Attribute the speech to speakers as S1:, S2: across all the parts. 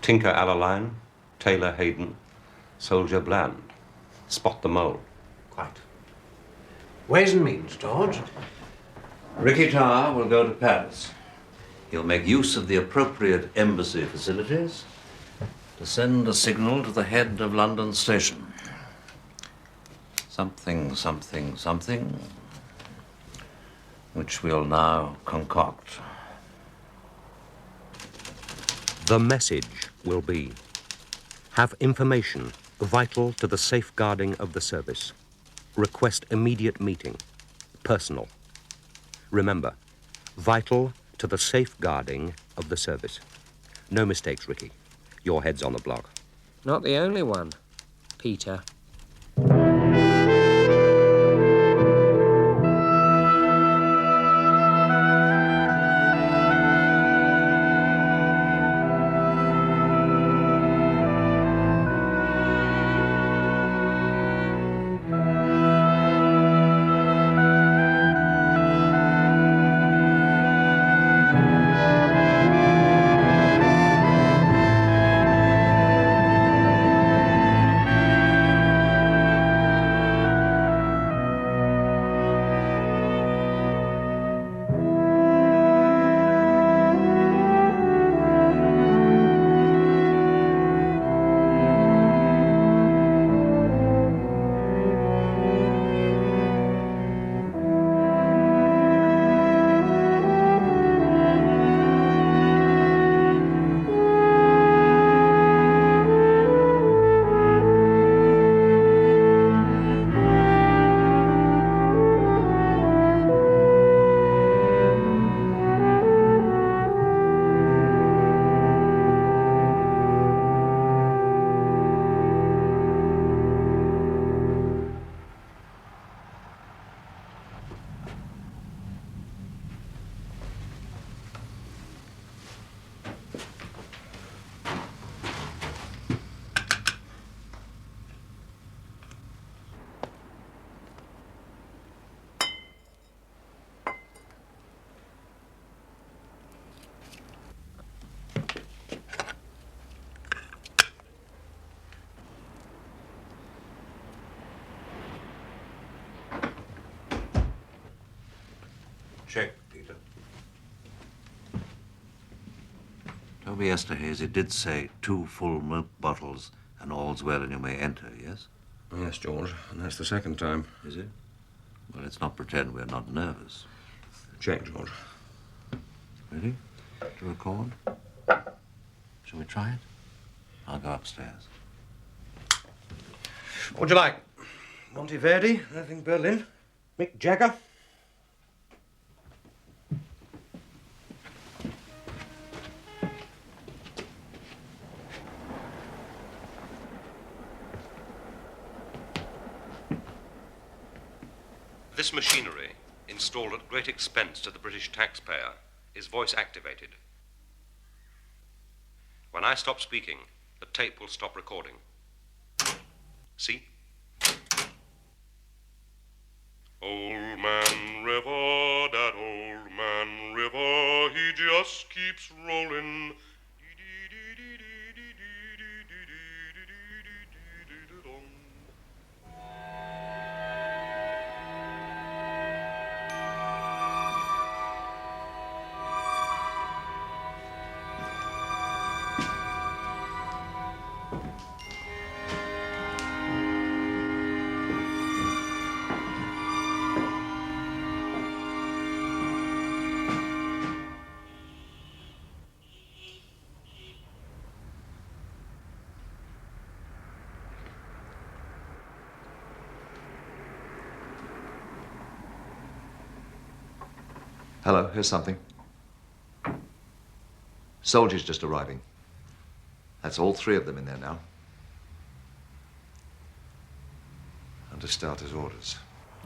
S1: Tinker Alaline, Tailor Hayden, Soldier Bland. Spot the mole.
S2: Quite. Ways and means, George.
S3: Ricky Tower will go to Paris. He'll make use of the appropriate embassy facilities to send a signal to the head of London Station. Something, something, something, which we'll now concoct.
S4: The message will be: have information vital to the safeguarding of the service. Request immediate meeting. Personal. Remember, vital to the safeguarding of the service. No mistakes, Ricky. Your head's on the block.
S5: Not the only one, Peter.
S3: Check, Peter. Toby Esterhazy did say 2 full milk bottles and all's well and you may enter, yes?
S1: Yes, George, and that's the second time.
S3: Is it? Well, let's not pretend we're not nervous.
S1: Check, George.
S3: Ready to record? Shall we try it? I'll go upstairs.
S1: What would you like? Monteverdi, anything Berlin? Mick Jagger? This machinery, installed at great expense to the British taxpayer, is voice-activated. When I stop speaking, the tape will stop recording. See? Old Man River, that old man River, he just keeps rolling.
S6: Hello, here's something. Soldiers just arriving. That's all 3 of them in there now. Under starter's orders.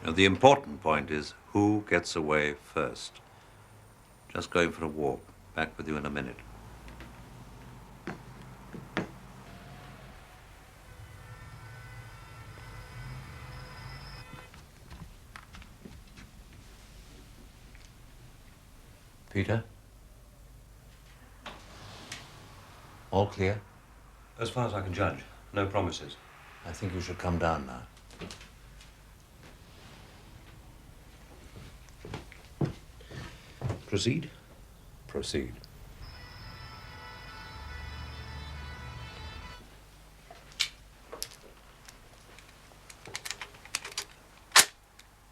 S3: Now, the important point is who gets away first. Just going for a walk. Back with you in a minute. Peter? All clear?
S1: As far as I can judge, no promises.
S3: I think you should come down now.
S4: Proceed.
S3: Proceed.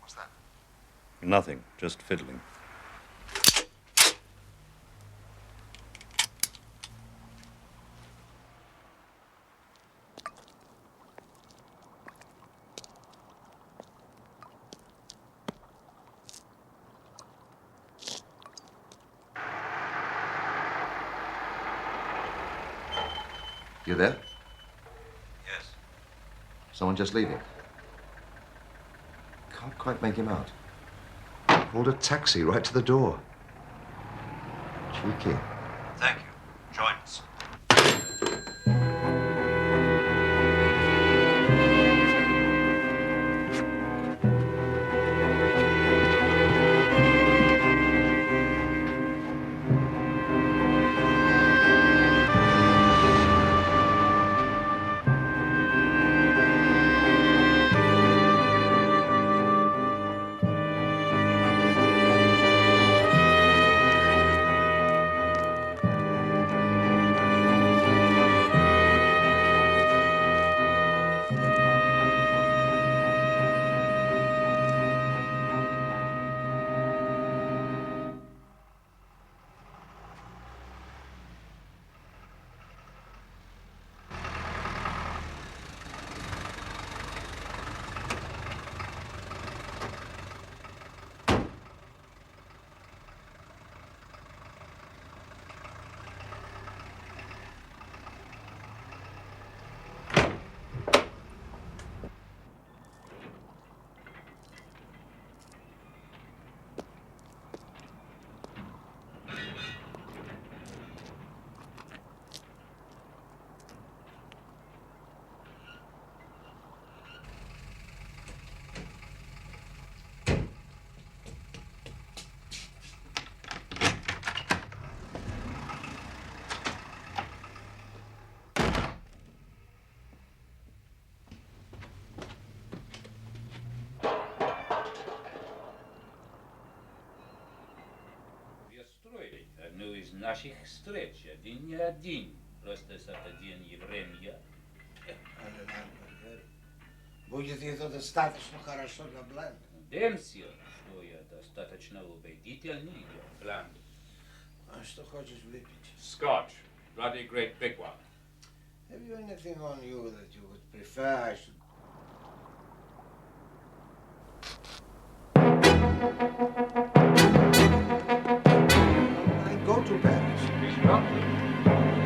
S6: What's that?
S3: Nothing, just fiddling.
S6: You there?
S1: Yes.
S6: Someone just leaving? Can't quite make him out. Called a taxi right to the door. Cheeky.
S3: Thank you. Join us.
S7: Одну из наших встреч, один. Просто это день и время.
S2: Будет это достаточно хорошо для Бленда.
S7: Демся, что я достаточно убедительный для Бленда.
S2: А что хочешь выпить?
S7: Scotch, bloody great big one.
S2: Have you anything on you that you would prefer I should... I go to Paris.
S7: He's drunk.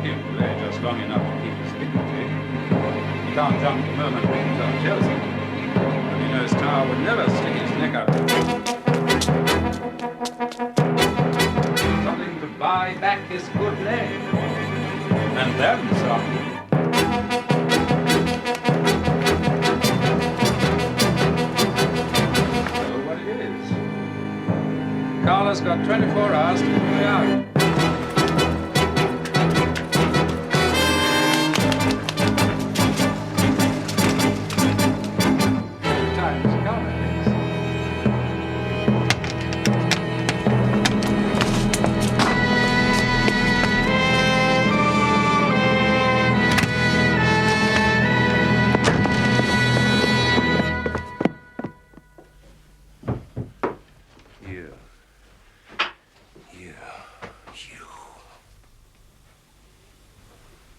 S7: He'll play just long enough to keep his dignity. He can't jump the moment rings on Chelsea. And he knows Tower would never stick his neck out. Something to buy back his good name. And then some. So what it is. Carla's got 24 hours to play out.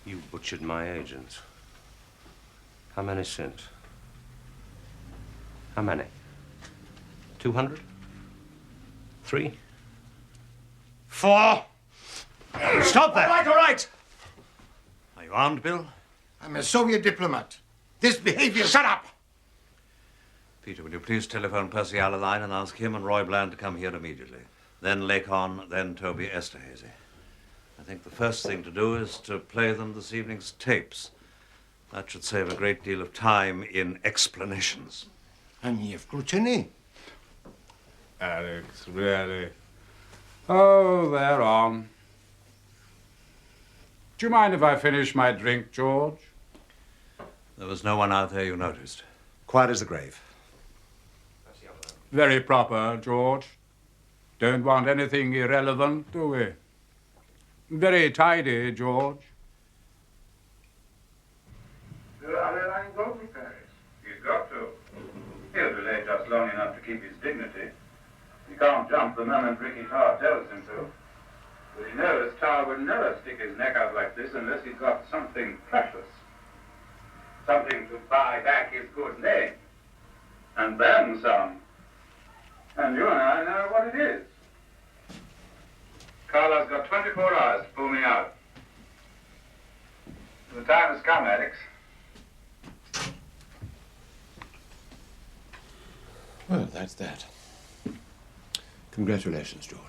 S1: You butchered my agents. How many sent? How many? 200? 3? 4?
S2: Stop that!
S3: All right! Are you armed, Bill?
S2: I'm a Soviet diplomat. This behavior...
S3: Shut up! Peter, will you please telephone Percy Allaline and ask him and Roy Bland to come here immediately? Then Lacon, then Toby Esterhazy. I think the first thing to do is to play them this evening's tapes. That should save a great deal of time in explanations.
S2: And nie wkluczeni.
S7: Alex, really? Oh, they're on. Do you mind if I finish my drink, George?
S3: There was no one out there you noticed.
S2: Quiet as the grave.
S7: Very proper, George. Don't want anything irrelevant, do we? Very tidy, George. He's got to. He'll delay just long enough to keep his dignity. He can't jump the moment Ricky Tarr tells him to. But he knows Tarr would never stick his neck out like this unless he's got something precious. Something to buy back his good name. And then some. And you and I know what it is. Carla's got 24 hours to pull me out. The time has come, Alex.
S8: Well, that's that. Congratulations, George.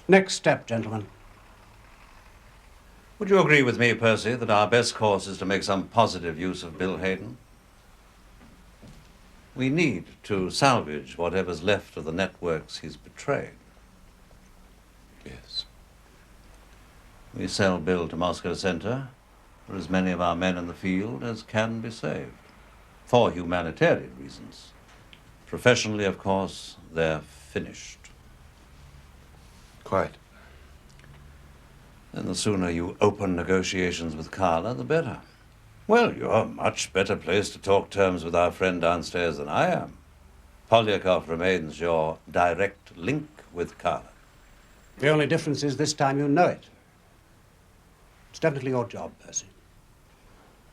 S2: Next step, gentlemen.
S3: Would you agree with me, Percy, that our best course is to make some positive use of Bill Hayden? We need to salvage whatever's left of the networks he's betrayed.
S8: Yes.
S3: We sell Bill to Moscow Center for as many of our men in the field as can be saved. For humanitarian reasons. Professionally, of course, they're finished.
S8: Quite.
S3: Then the sooner you open negotiations with Carla, the better. Well, you're much better placed to talk terms with our friend downstairs than I am. Polyakov remains your direct link with Carla.
S2: The only difference is this time you know it. It's definitely your job, Percy.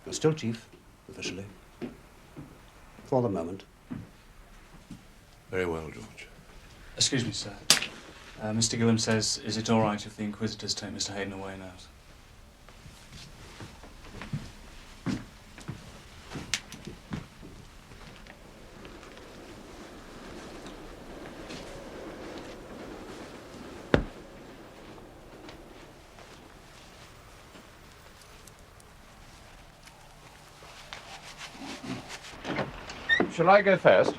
S2: You're still chief, officially. For the moment.
S8: Very well, George.
S9: Excuse me, sir. Mr. Gillam says, is it all right if the Inquisitors take Mr. Hayden away now?
S8: Shall I go first?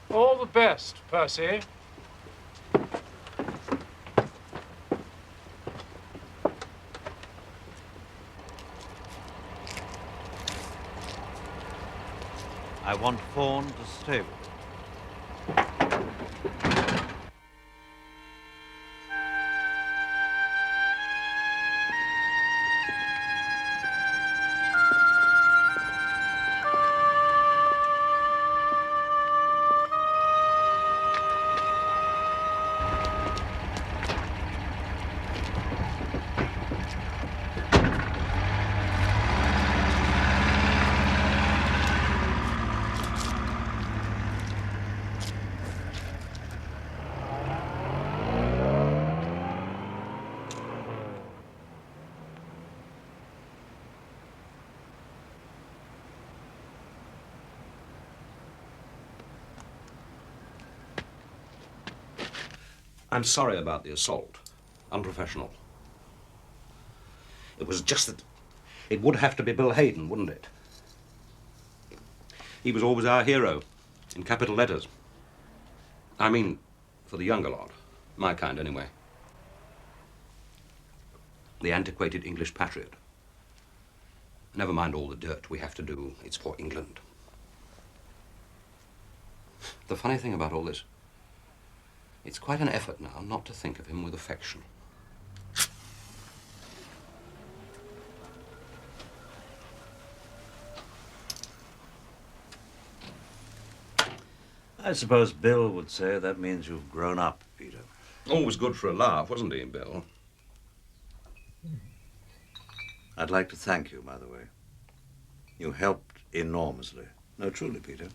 S10: All the best, Percy.
S3: I want Fawn to stay with you.
S1: I'm sorry about the assault. Unprofessional. It was just that it would have to be Bill Hayden, wouldn't it? He was always our hero, in capital letters. I mean, for the younger lot. My kind, anyway. The antiquated English patriot. Never mind all the dirt we have to do. It's for England. The funny thing about all this, it's quite an effort now not to think of him with affection.
S3: I suppose Bill would say that means you've grown up, Peter.
S1: Always good for a laugh, wasn't he, Bill?
S3: I'd like to thank you, by the way. You helped enormously. No, truly, Peter.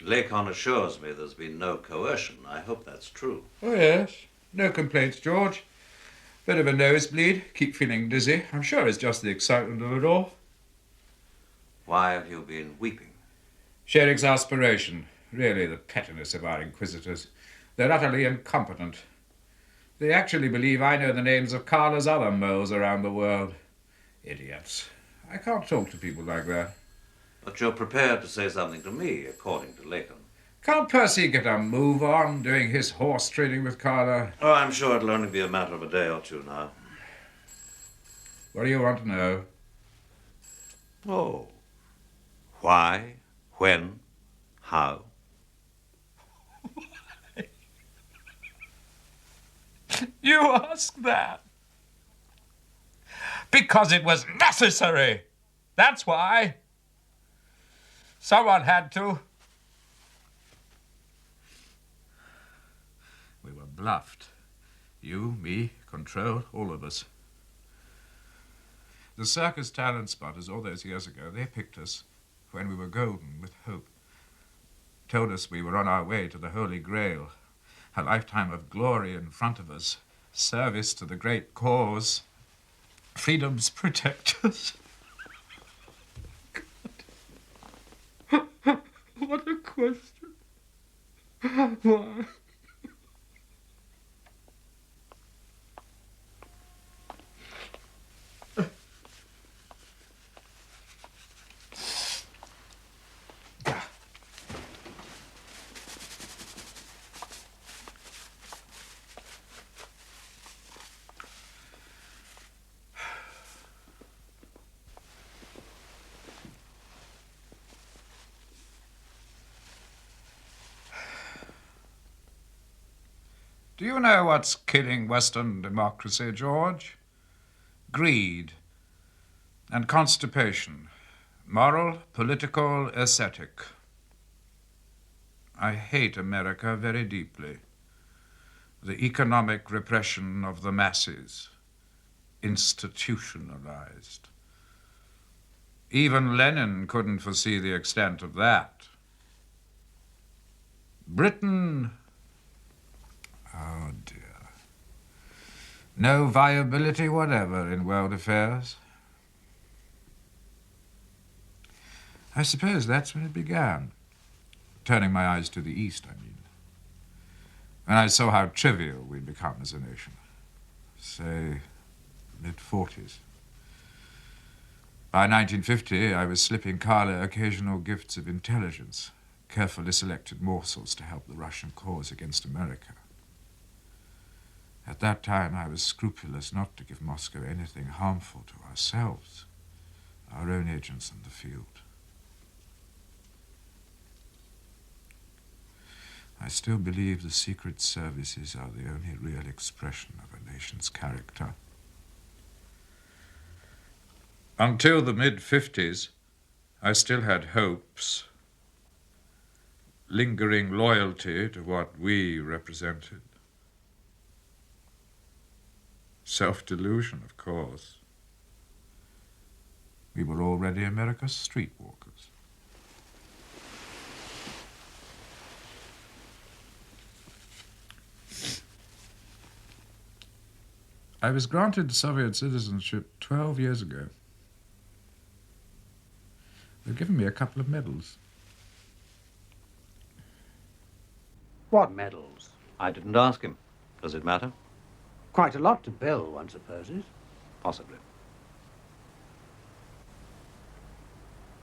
S3: Lakon assures me there's been no coercion. I hope that's true.
S11: Oh, yes. No complaints, George. Bit of a nosebleed. Keep feeling dizzy. I'm sure it's just the excitement of it all.
S3: Why have you been weeping?
S11: Sheer exasperation. Really, the pettiness of our inquisitors. They're utterly incompetent. They actually believe I know the names of Carla's other moles around the world. Idiots. I can't talk to people like that.
S3: But you're prepared to say something to me, according to Lakon.
S11: Can't Percy get a move on doing his horse trading with Carla?
S3: Oh, I'm sure it'll only be a matter of a day or two now.
S11: What do you want to know?
S3: Oh. Why? When? How?
S11: You ask that? Because it was necessary. That's why. Someone had to. We were bluffed. You, me, Control, all of us. The circus talent spotters all those years ago, they picked us when we were golden with hope. Told us we were on our way to the Holy Grail, a lifetime of glory in front of us, service to the great cause, freedom's protectors. God. What a question. Why? Do you know what's killing Western democracy, George? Greed and constipation. Moral, political, aesthetic. I hate America very deeply. The economic repression of the masses. Institutionalized. Even Lenin couldn't foresee the extent of that. Britain... Oh, dear. No viability whatever in world affairs. I suppose that's when it began. Turning my eyes to the East, I mean. When I saw how trivial we'd become as a nation. Say, mid-40s. By 1950, I was slipping Carla occasional gifts of intelligence, carefully selected morsels to help the Russian cause against America. At that time, I was scrupulous not to give Moscow anything harmful to ourselves, our own agents in the field. I still believe the secret services are the only real expression of a nation's character. Until the mid-50s, I still had hopes, lingering loyalty to what we represented. Self-delusion, of course. We were already America's streetwalkers. I was granted Soviet citizenship 12 years ago. They've given me a couple of medals.
S2: What medals?
S3: I didn't ask him. Does it matter?
S2: Quite a lot to Bill, one supposes.
S3: Possibly.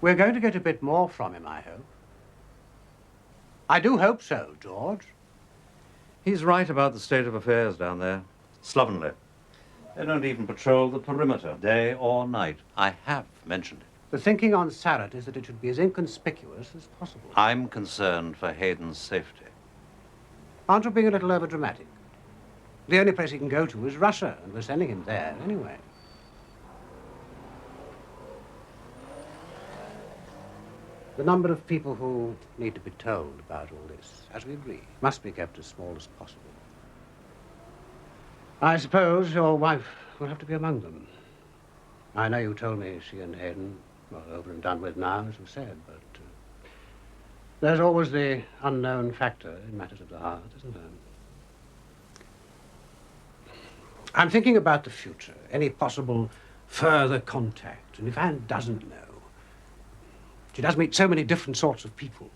S2: We're going to get a bit more from him, I hope. I do hope so, George.
S3: He's right about the state of affairs down there. Slovenly. They don't even patrol the perimeter, day or night. I have mentioned it.
S2: The thinking on Sarrett is that it should be as inconspicuous as possible.
S3: I'm concerned for Hayden's safety.
S2: Aren't you being a little overdramatic? The only place he can go to is Russia, and we're sending him there anyway. The number of people who need to be told about all this, as we agree, must be kept as small as possible. I suppose your wife will have to be among them. I know you told me she and Hayden were over and done with now, as you said, but there's always the unknown factor in matters of the heart, isn't there? I'm thinking about the future, any possible further contact. And if Anne doesn't know, she does meet so many different sorts of people.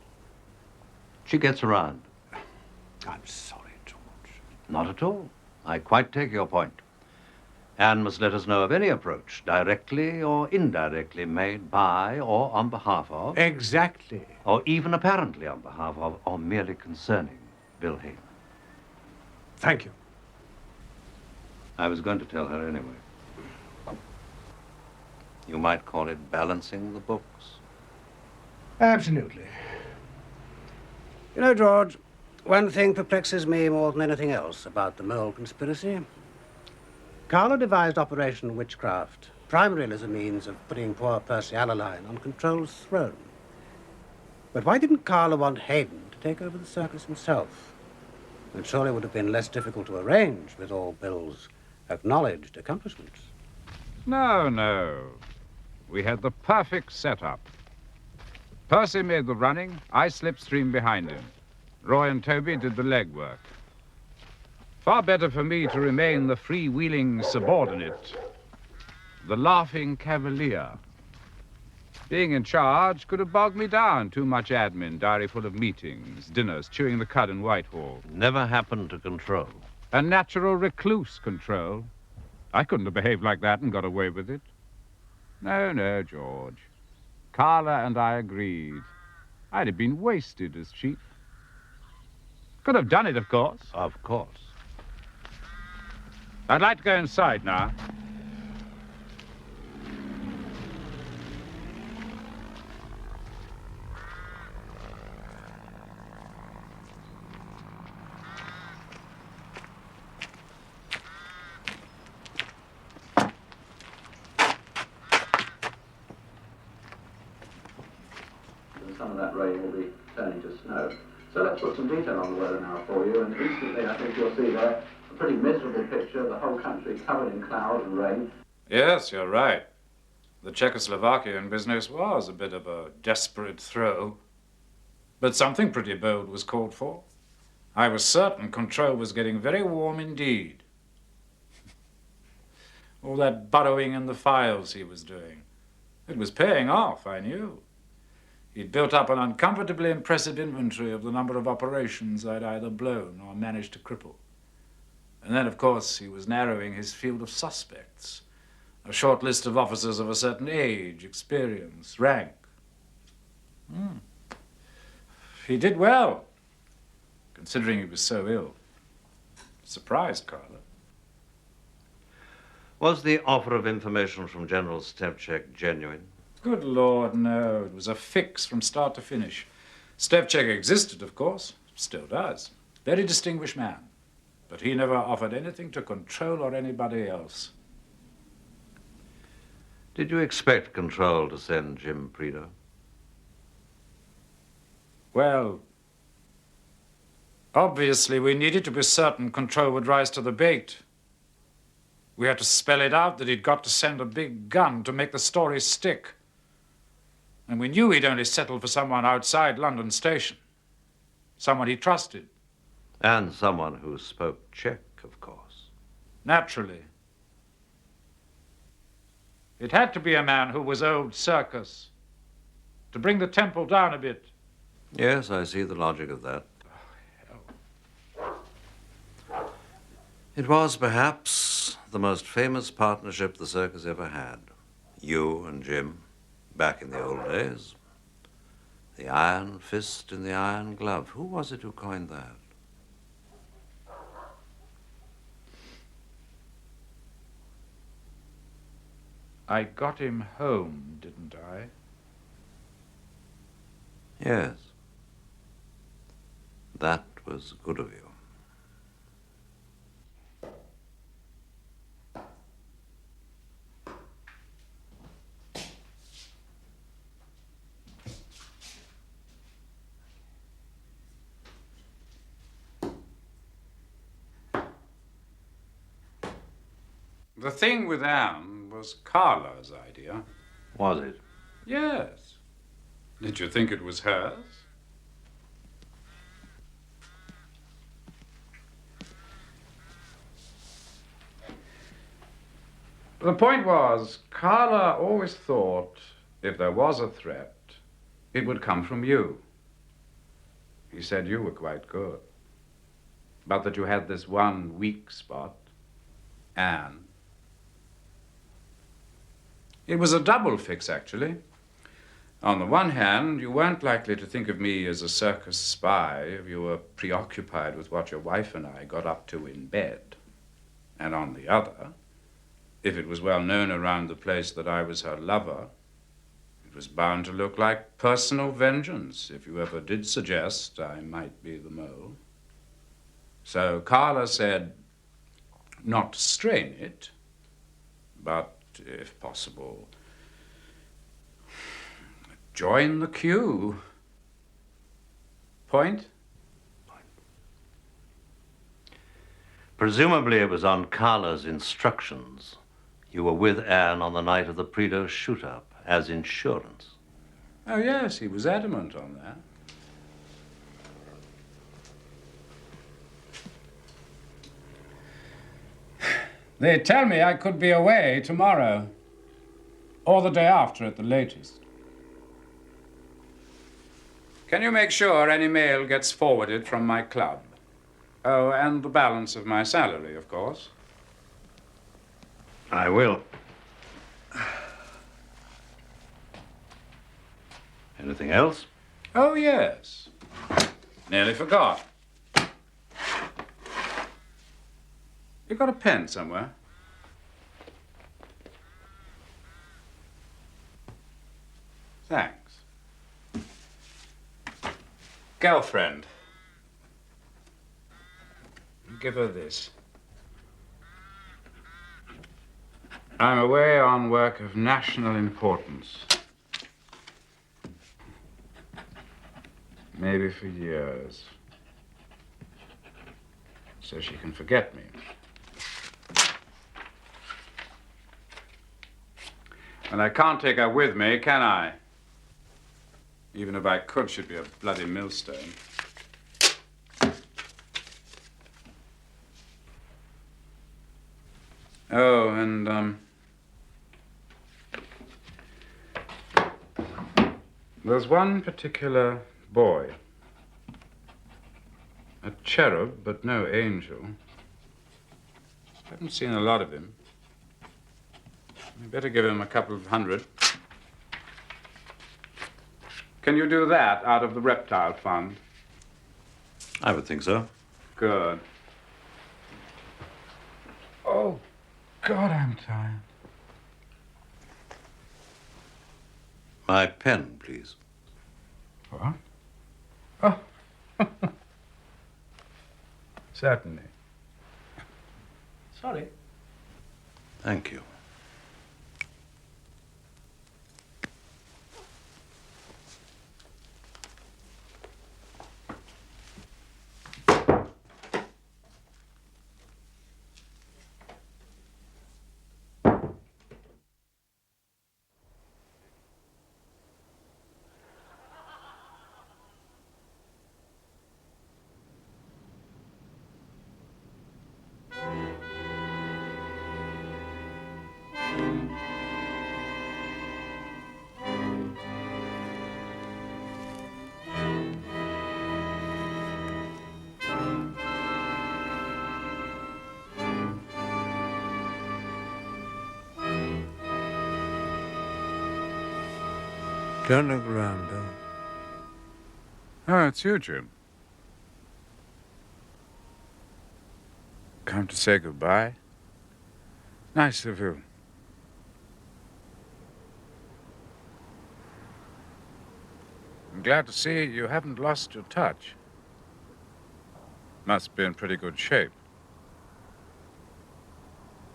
S3: She gets around.
S2: I'm sorry, George.
S3: Not at all. I quite take your point. Anne must let us know of any approach, directly or indirectly made by or on behalf of.
S2: Exactly.
S3: Or even apparently on behalf of, or merely concerning Bill Hayden.
S2: Thank you.
S3: I was going to tell her anyway. You might call it balancing the books.
S2: Absolutely. You know, George, one thing perplexes me more than anything else about the mole conspiracy. Carla devised Operation Witchcraft primarily as a means of putting poor Percy Alaline on Control's throne. But why didn't Carla want Hayden to take over the circus himself? It surely would have been less difficult to arrange with all Bill's acknowledged accomplishments.
S12: No, no. We had the perfect setup. Percy made the running, I slipstream behind him. Roy and Toby did the legwork. Far better for me to remain the freewheeling subordinate, the laughing cavalier. Being in charge could have bogged me down. Too much admin, diary full of meetings, dinners, chewing the cud in Whitehall.
S3: Never happened to Control.
S12: A natural recluse, Control. I couldn't have behaved like that and got away with it. No, no, George. Carla and I agreed. I'd have been wasted as chief. Could have done it, of course.
S3: Of course.
S12: I'd like to go inside now.
S7: Some of that rain will be turning to snow. So let's put some detail on the weather now for you, and instantly I think you'll see there a pretty miserable picture of the whole country covered in cloud and rain.
S12: Yes, you're right. The Czechoslovakian business was a bit of a desperate throw. But something pretty bold was called for. I was certain Control was getting very warm indeed. All that burrowing in the files he was doing. It was paying off, I knew. He'd built up an uncomfortably impressive inventory of the number of operations I'd either blown or managed to cripple. And then, of course, he was narrowing his field of suspects. A short list of officers of a certain age, experience, rank. He did well, considering he was so ill. Surprised Carla.
S3: Was the offer of information from General Stevchik genuine?
S12: Good Lord, no. It was a fix from start to finish. Stevchik existed, of course. Still does. Very distinguished man. But he never offered anything to Control or anybody else.
S3: Did you expect Control to send Jim Prideaux?
S12: Well, obviously we needed to be certain Control would rise to the bait. We had to spell it out that he'd got to send a big gun to make the story stick. And we knew he'd only settled for someone outside London Station. Someone he trusted.
S3: And someone who spoke Czech, of course.
S12: Naturally. It had to be a man who was old circus. To bring the tempo down a bit.
S3: Yes, I see the logic of that. It was perhaps the most famous partnership the circus ever had. You and Jim, back in the old days. The iron fist in the iron glove. Who was it who coined that?
S12: I got him home, didn't I?
S3: Yes. That was good of you.
S12: The thing with Anne was Carla's idea.
S3: Was it?
S12: Yes. Did you think it was hers? The point was, Carla always thought if there was a threat, it would come from you. He said you were quite good, but that you had this one weak spot, Anne. It was a double fix, actually. On the one hand, you weren't likely to think of me as a circus spy if you were preoccupied with what your wife and I got up to in bed. And on the other, if it was well known around the place that I was her lover, it was bound to look like personal vengeance if you ever did suggest I might be the mole. So Carla said, not to strain it, but if possible, join the queue. Point?
S3: Presumably it was on Carla's instructions. You were with Anne on the night of the Prideaux shoot-up as insurance.
S12: Oh, yes, he was adamant on that. They tell me I could be away tomorrow, or the day after at the latest. Can you make sure any mail gets forwarded from my club? Oh, and the balance of my salary, of course.
S3: I will. Anything else?
S12: Oh, yes. Nearly forgot. You got a pen somewhere? Thanks. Girlfriend. Give her this. I'm away on work of national importance. Maybe for years. So she can forget me. And I can't take her with me, can I? Even if I could, she'd be a bloody millstone. Oh, and, there's one particular boy. A cherub, but no angel. Haven't seen a lot of him. You better give him a couple of hundred. Can you do that out of the reptile fund?
S3: I would think so.
S12: Good. Oh, God, I'm tired.
S3: My pen, please.
S12: What? Oh. Certainly.
S2: Sorry.
S3: Thank you.
S13: Don't look around, Bill.
S12: Oh, it's you, Jim. Come to say goodbye? Nice of you. I'm glad to see you haven't lost your touch. Must be in pretty good shape.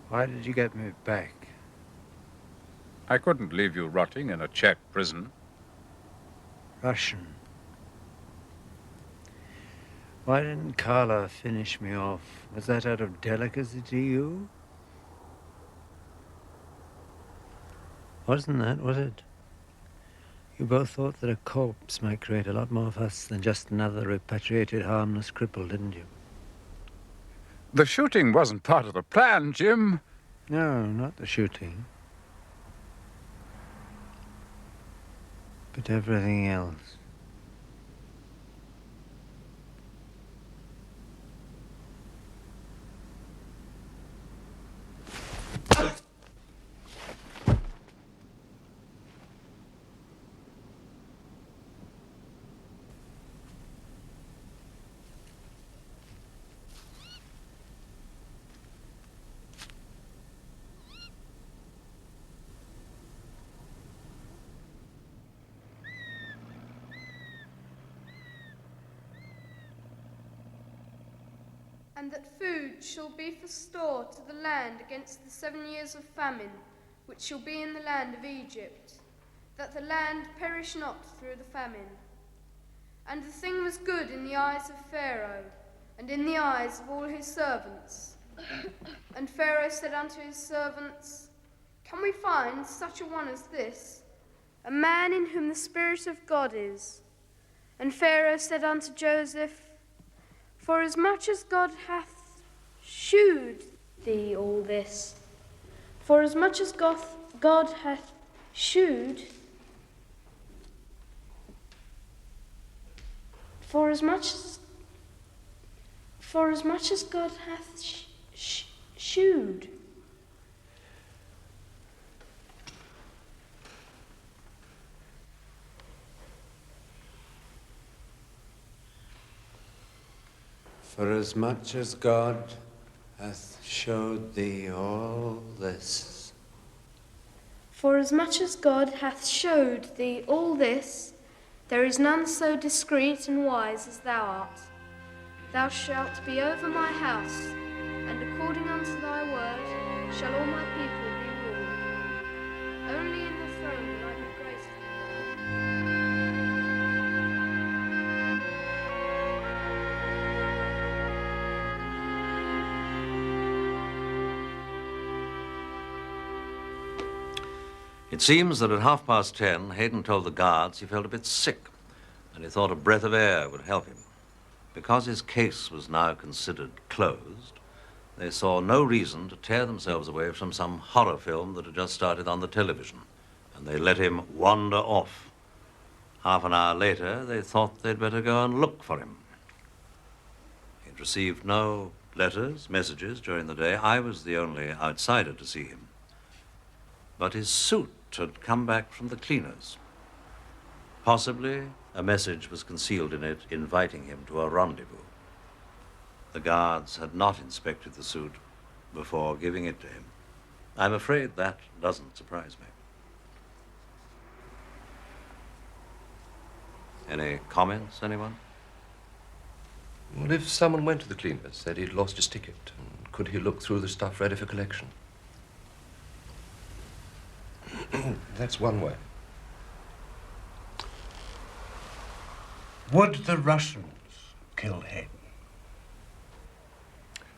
S13: Why did you get me back?
S12: I couldn't leave you rotting in a Czech prison.
S13: Russian. Why didn't Carla finish me off? Was that out of delicacy to you? Wasn't that, was it? You both thought that a corpse might create a lot more fuss than just another repatriated harmless cripple, didn't you?
S12: The shooting wasn't part of the plan, Jim.
S13: No, not the shooting. But everything else.
S14: And that food shall be for store to the land against the 7 years of famine, which shall be in the land of Egypt, that the land perish not through the famine. And the thing was good in the eyes of Pharaoh, and in the eyes of all his servants. And Pharaoh said unto his servants, Can we find such a one as this, a man in whom the Spirit of God is? And Pharaoh said unto Joseph, Forasmuch as God hath shewed thee all this, forasmuch as God hath shewed, forasmuch as God hath shewed.
S13: For as much as God hath showed thee all this.
S14: Forasmuch as God hath showed thee all this, there is none so discreet and wise as thou art. Thou shalt be over my house, and according unto thy word shall all my people be ruled. Only in the throne will I be greater than thou.
S3: It seems that at 10:30, Hayden told the guards he felt a bit sick, and he thought a breath of air would help him. Because his case was now considered closed, they saw no reason to tear themselves away from some horror film that had just started on the television, and they let him wander off. Half an hour later, they thought they'd better go and look for him. He'd received no letters, messages during the day. I was the only outsider to see him. But his suit had come back from the cleaners. Possibly a message was concealed in it inviting him to a rendezvous. The guards had not inspected the suit before giving it to him. I'm afraid that doesn't surprise me. Any comments, anyone?
S15: Well, if someone went to the cleaners, said he'd lost his ticket, and could he look through the stuff ready for collection? That's one way.
S2: Would the Russians kill Hayden?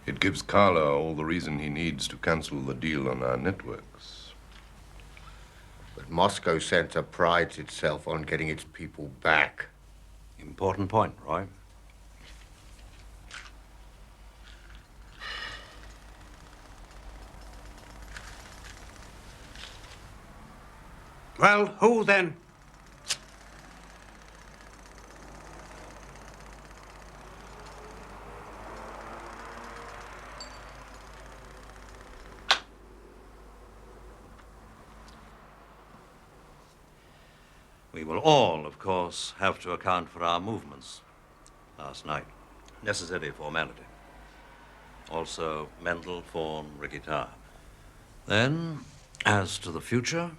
S16: It gives Carla all the reason he needs to cancel the deal on our networks.
S17: But Moscow Center prides itself on getting its people back.
S3: Important point, Roy.
S2: Well, who then?
S3: We will all, of course, have to account for our movements last night. Necessary formality. Also, Mendel, Fawn, Ricky Tarr. Then, as to the future,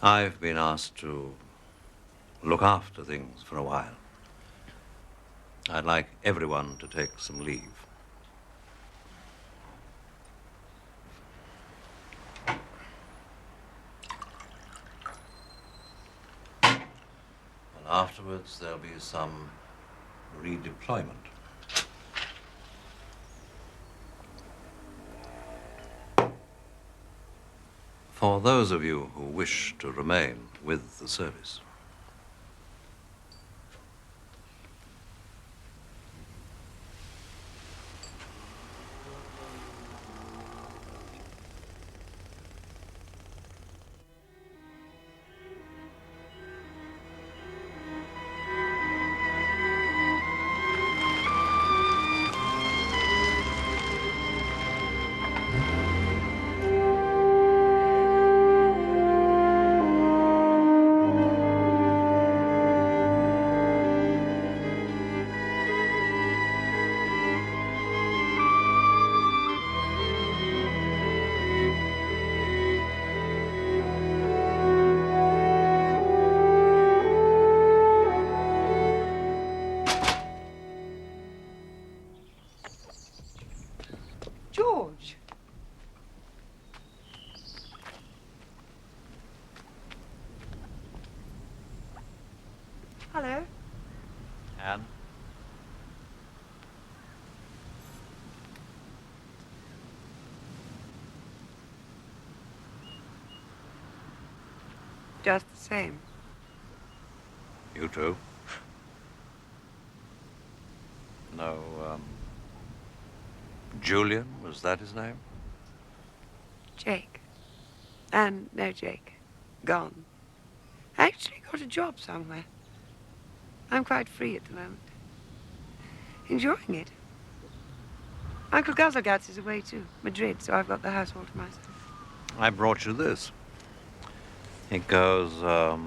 S3: I've been asked to look after things for a while. I'd like everyone to take some leave. And afterwards, there'll be some redeployment. For those of you who wish to remain with the service.
S18: George. Hello.
S3: Anne?
S18: Just the same.
S3: You too? No, Julian, was that his name?
S18: Jake. And no Jake. Gone. I actually got a job somewhere. I'm quite free at the moment. Enjoying it. Uncle Guzzleguts is away too, Madrid, so I've got the house all to myself.
S3: I brought you this. It goes,
S18: Oh,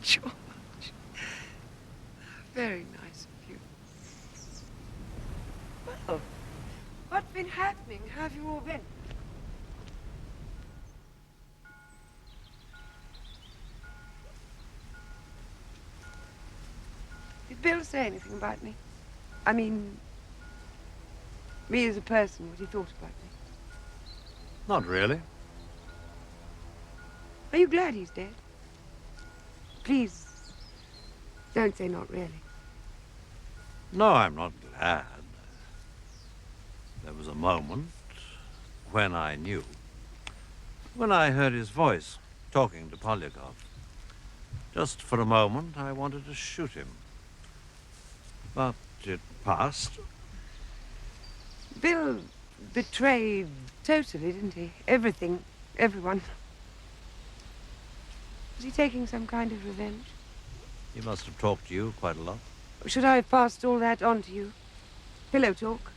S18: George. Very nice of you. Well, what's been happening? How have you all been? Did Bill say anything about me? I mean, me as a person, what he thought about me.
S3: Not really.
S18: Are you glad he's dead? Please, don't say not really.
S3: No, I'm not glad. There was a moment when I knew. When I heard his voice talking to Polyakov. Just for a moment, I wanted to shoot him. But it passed.
S18: Bill betrayed totally, didn't he? Everything, everyone. Was he taking some kind of revenge?
S3: He must have talked to you quite a lot.
S18: Should I have passed all that on to you? Pillow talk?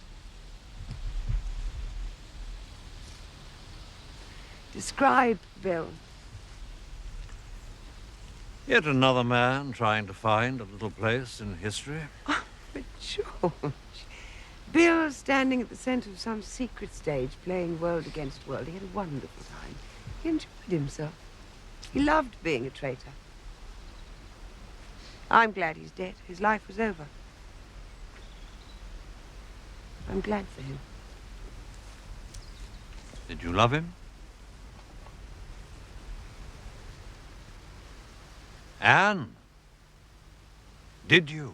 S18: Describe Bill.
S3: Yet another man trying to find a little place in history.
S18: Oh, but George. Bill standing at the center of some secret stage, playing world against world. He had a wonderful time. He enjoyed himself. He loved being a traitor. I'm glad he's dead. His life was over. I'm glad for him.
S3: Did you love him? Anne, did you?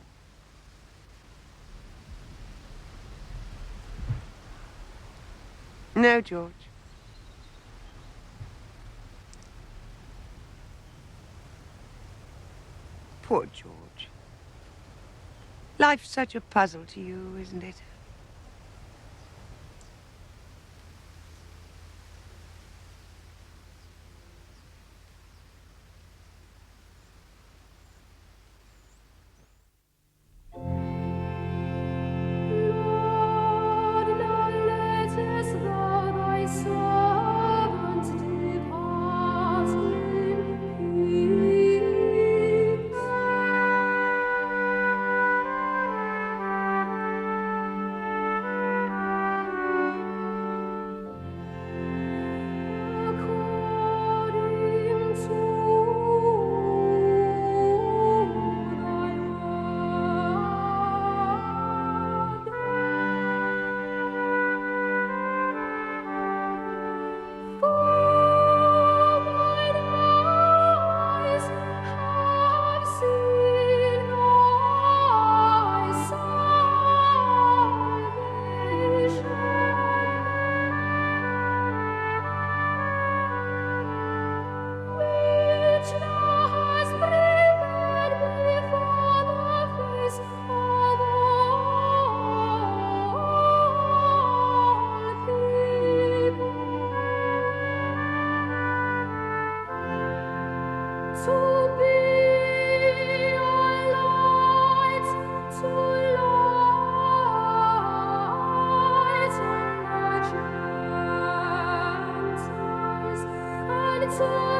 S18: No, George. Poor George. Life's such a puzzle to you, isn't it?
S19: So